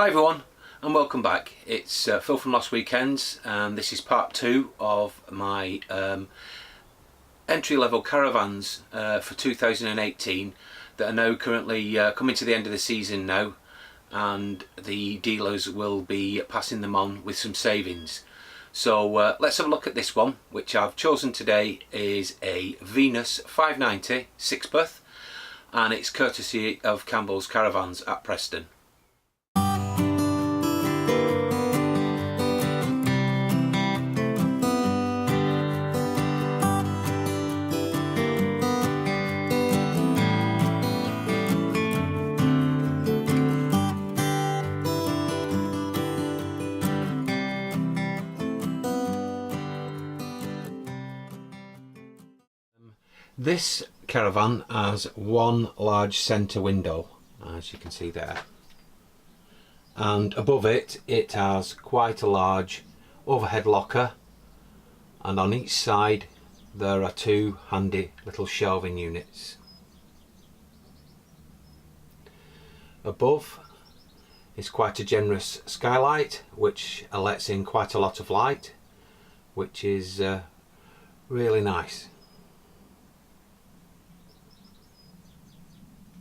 Hi everyone and welcome back. It's Phil from last weekend's, and this is part 2 of my entry-level caravans for 2018 that are now currently coming to the end of the season now, and the dealers will be passing them on with some savings. So let's have a look at this one, which I've chosen today is a Venus 590 6-berth, and it's courtesy of Campbell's Caravans at Preston. This caravan has one large centre window, as you can see there, and above it has quite a large overhead locker, and on each side there are two handy little shelving units. Above is quite a generous skylight which lets in quite a lot of light, which is really nice.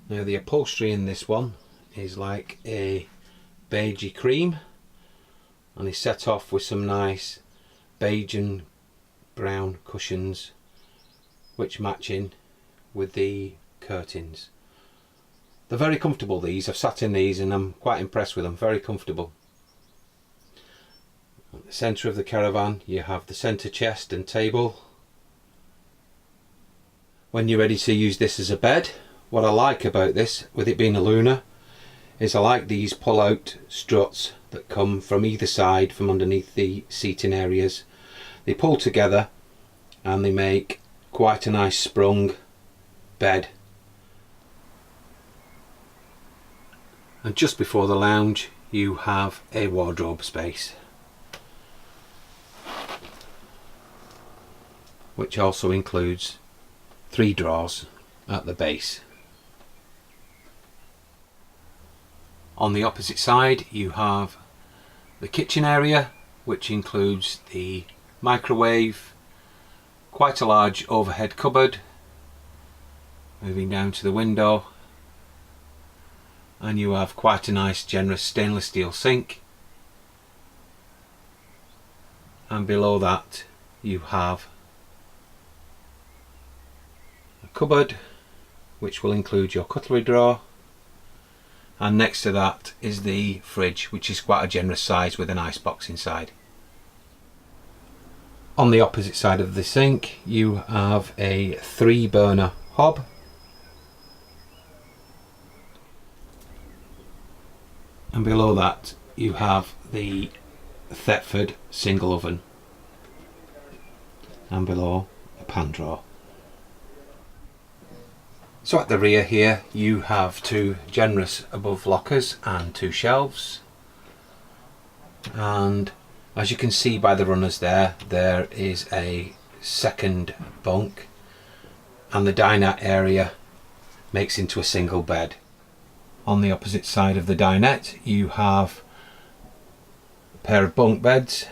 Now the upholstery in this one is like a beigey cream, and is set off with some nice beige and brown cushions which match in with the curtains. They're very comfortable, these. I've sat in these and I'm quite impressed with them, very comfortable. At the centre of the caravan you have the centre chest and table. When you're ready to use this as a bed, what I like about this, with it being a Lunar, is I like these pull-out struts that come from either side from underneath the seating areas. They pull together and they make quite a nice sprung bed. And just before the lounge you have a wardrobe space, which also includes 3 drawers at the base. On the opposite side you have the kitchen area, which includes the microwave, quite a large overhead cupboard, moving down to the window, and you have quite a nice generous stainless steel sink, and below that you have a cupboard which will include your cutlery drawer, and next to that is the fridge, which is quite a generous size with an ice box inside. On the opposite side of the sink you have a 3-burner hob, and below that you have the Thetford single oven, and below a pan drawer. So at the rear here you have 2 generous above lockers and 2 shelves, and as you can see by the runners there is a second bunk, and the dinette area makes into a single bed. On the opposite side of the dinette you have a pair of bunk beds,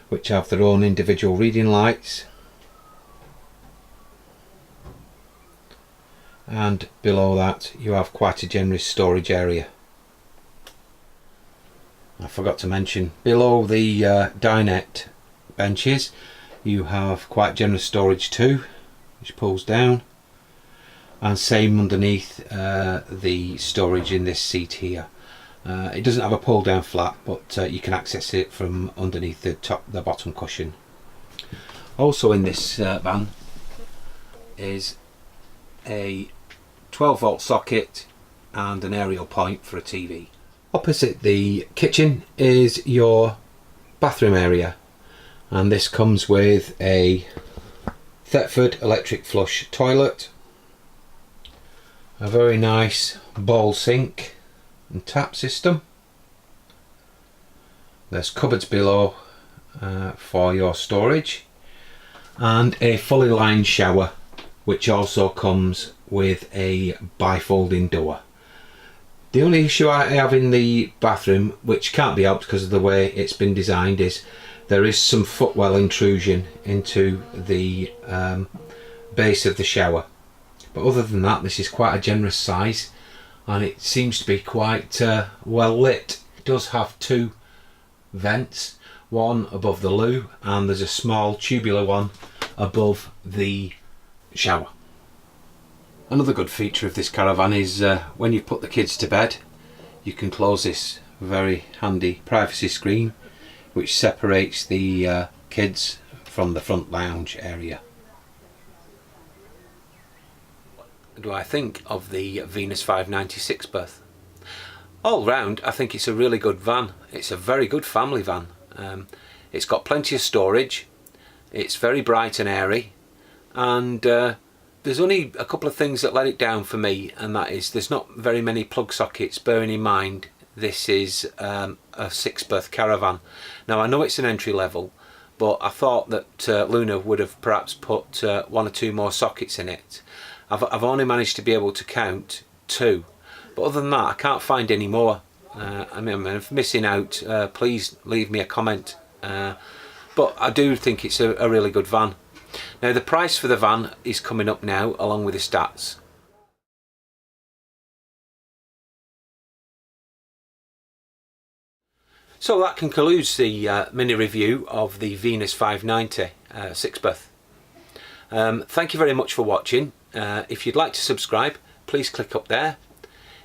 which have their own individual reading lights, and below that you have quite a generous storage area. I forgot to mention, below the dinette benches you have quite generous storage too, which pulls down, and same underneath the storage in this seat here. It doesn't have a pull down flap, but you can access it from underneath the bottom cushion. Also in this van is a 12-volt socket and an aerial point for a TV. Opposite the kitchen is your bathroom area, and this comes with a Thetford electric flush toilet, a very nice bowl sink and tap system. There's cupboards below for your storage, and a fully lined shower which also comes with a bifolding door. The only issue I have in the bathroom, which can't be helped because of the way it's been designed, is there is some footwell intrusion into the base of the shower. But other than that, this is quite a generous size, and it seems to be quite well lit. It does have two vents, one above the loo, and there's a small tubular one above the shower. Another good feature of this caravan is when you put the kids to bed, you can close this very handy privacy screen which separates the kids from the front lounge area. What do I think of the Venus 596 Berth? All round, I think it's a really good van. It's a very good family van. It's got plenty of storage, it's very bright and airy, and there's only a couple of things that let it down for me, and that is there's not very many plug sockets, bearing in mind this is a 6-berth caravan. Now I know it's an entry level, but I thought that Lunar would have perhaps put one or two more sockets in it. I've only managed to be able to count 2, but other than that I can't find any more. I mean, if I'm missing out, please leave me a comment, but I do think it's a really good van. Now the price for the van is coming up now along with the stats. So that concludes the mini review of the Venus 590 6-berth. Thank you very much for watching. If you'd like to subscribe, please click up there.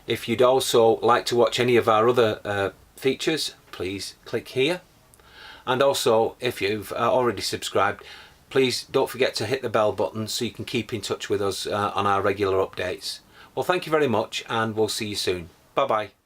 If you'd also like to watch any of our other features, please click here. And also, if you've already subscribed, please don't forget to hit the bell button so you can keep in touch with us on our regular updates. Well, thank you very much, and we'll see you soon. Bye bye.